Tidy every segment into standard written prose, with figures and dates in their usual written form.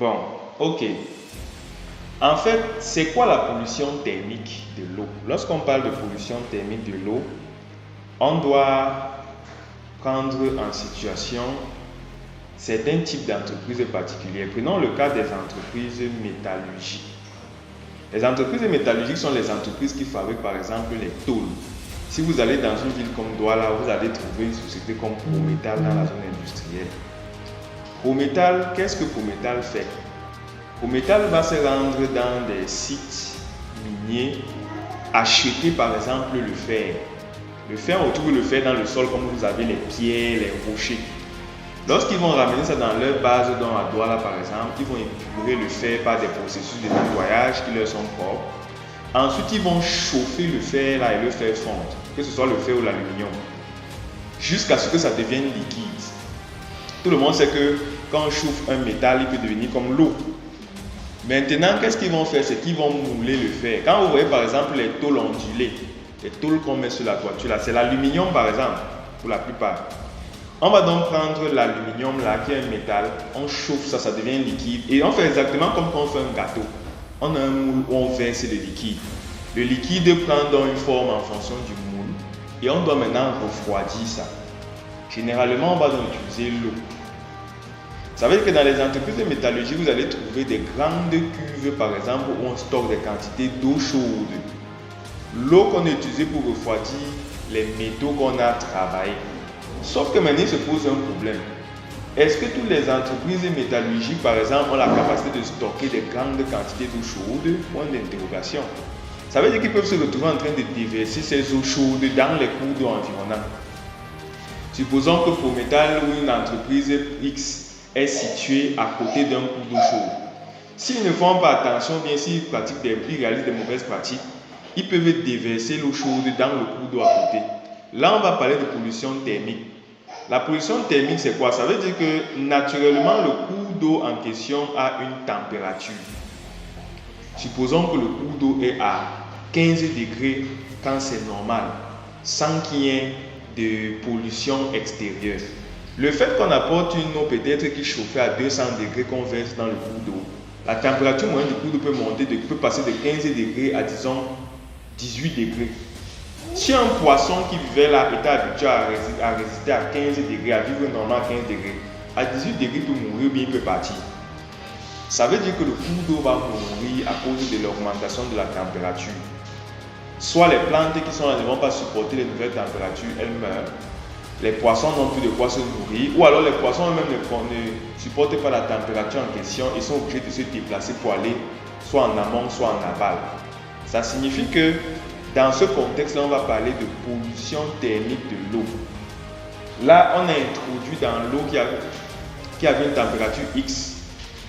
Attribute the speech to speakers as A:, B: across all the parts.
A: Bon, ok. En fait, c'est quoi la pollution thermique de l'eau? Lorsqu'on parle de pollution thermique de l'eau, on doit prendre en situation certains types d'entreprises particulières. Prenons le cas des entreprises métallurgiques. Les entreprises métallurgiques sont les entreprises qui fabriquent par exemple les tôles. Si vous allez dans une ville comme Douala, vous allez trouver une société comme Prometal dans la zone industrielle. Prometal, qu'est-ce que Prometal fait? Prometal va se rendre dans des sites miniers, acheter par exemple le fer. Le fer, on trouve le fer dans le sol comme vous avez les pierres, les rochers. Lorsqu'ils vont ramener ça dans leur base dont à Douala par exemple, ils vont épurer le fer par des processus de nettoyage qui leur sont propres. Ensuite, ils vont chauffer le fer là et le faire fondre, que ce soit le fer ou l'aluminium, jusqu'à ce que ça devienne liquide. Tout le monde sait que quand on chauffe un métal, il peut devenir comme l'eau. Maintenant, qu'est-ce qu'ils vont faire? C'est qu'ils vont mouler le fer. Quand vous voyez par exemple les tôles ondulées, les tôles qu'on met sur la toiture, là, c'est l'aluminium par exemple, pour la plupart. On va donc prendre l'aluminium là, qui est un métal, on chauffe ça, ça devient liquide, et on fait exactement comme quand on fait un gâteau. On a un moule où on verse le liquide. Le liquide prend donc une forme en fonction du moule, et on doit maintenant refroidir ça. Généralement, on va donc utiliser l'eau. Ça veut dire que dans les entreprises de métallurgie, vous allez trouver des grandes cuves, par exemple, où on stocke des quantités d'eau chaude. L'eau qu'on a utilisée pour refroidir les métaux qu'on a travaillés. Sauf que maintenant, il se pose un problème. Est-ce que toutes les entreprises métallurgiques, par exemple, ont la capacité de stocker des grandes quantités d'eau chaude? Point d'interrogation. Ça veut dire qu'ils peuvent se retrouver en train de déverser ces eaux chaudes dans les cours d'eau environnants. Supposons que Prometal ou une entreprise X est située à côté d'un cours d'eau chaude. S'ils ne font pas attention, bien s'ils réalisent des mauvaises pratiques, ils peuvent déverser l'eau chaude dans le cours d'eau à côté. Là, on va parler de pollution thermique. La pollution thermique, c'est quoi? Ça veut dire que naturellement, le cours d'eau en question a une température. Supposons que le cours d'eau est à 15 degrés quand c'est normal, sans qu'il y ait de pollution extérieure. Le fait qu'on apporte une eau peut-être qui chauffait à 200 degrés qu'on verse dans le cours d'eau, la température moyenne du cours d'eau peut passer de 15 degrés à disons 18 degrés. Si un poisson qui vivait là était habitué à résister à 15 degrés, à vivre normal à 15 degrés, à 18 degrés il peut mourir ou bien il peut partir. Ça veut dire que le cours d'eau va mourir à cause de l'augmentation de la température. Soit les plantes qui sont là ne vont pas supporter les nouvelles températures, elles meurent. Les poissons n'ont plus de quoi se nourrir, ou alors les poissons eux-mêmes ne supportent pas la température en question et sont obligés de se déplacer pour aller soit en amont, soit en aval. Ça signifie que dans ce contexte-là, on va parler de pollution thermique de l'eau. Là, on a introduit dans l'eau qui avait une température X,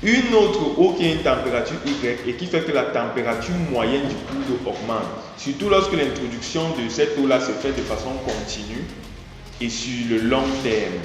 A: une autre eau qui a une température Y et qui fait que la température moyenne du cours d'eau augmente. Surtout lorsque l'introduction de cette eau-là se fait de façon continue et sur le long terme.